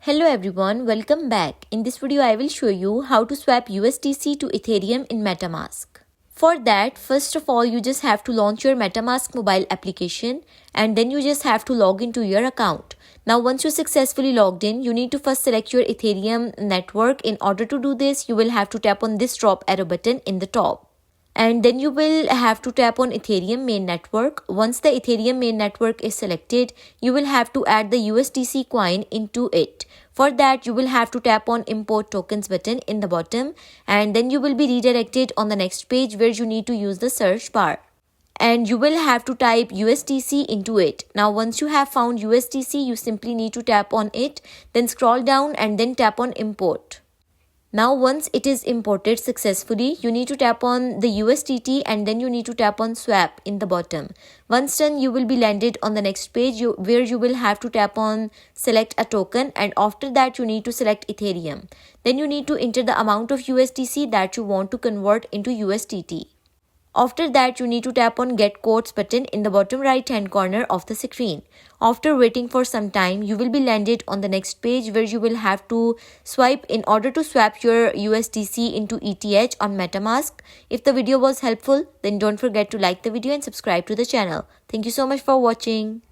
Hello everyone, welcome back. In this video, I will show you how to swap USDC to Ethereum in MetaMask. For that, first of all, you just have to launch your MetaMask mobile application and then you just have to log into your account. Now, once you successfully logged in, you need to first select your Ethereum network. In order to do this, you will have to tap on this drop arrow button in the top. And then you will have to tap on Ethereum main network. Once the Ethereum main network is selected, you will have to add the USDC coin into it. For that, you will have to tap on import tokens button in the bottom, and then you will be redirected on the next page where you need to use the search bar. And you will have to type USDC into it. Now, once you have found USDC, you simply need to tap on it, then scroll down and then tap on import. Now, once it is imported successfully, you need to tap on the USDT and then you need to tap on swap in the bottom. Once done, you will be landed on the next page where you will have to tap on select a token, and after that you need to select Ethereum. Then you need to enter the amount of USDC that you want to convert into USDT. After that, you need to tap on Get Quotes button in the bottom right hand corner of the screen. After waiting for some time, you will be landed on the next page where you will have to swipe in order to swap your USDC into ETH on MetaMask. If the video was helpful, then don't forget to like the video and subscribe to the channel. Thank you so much for watching.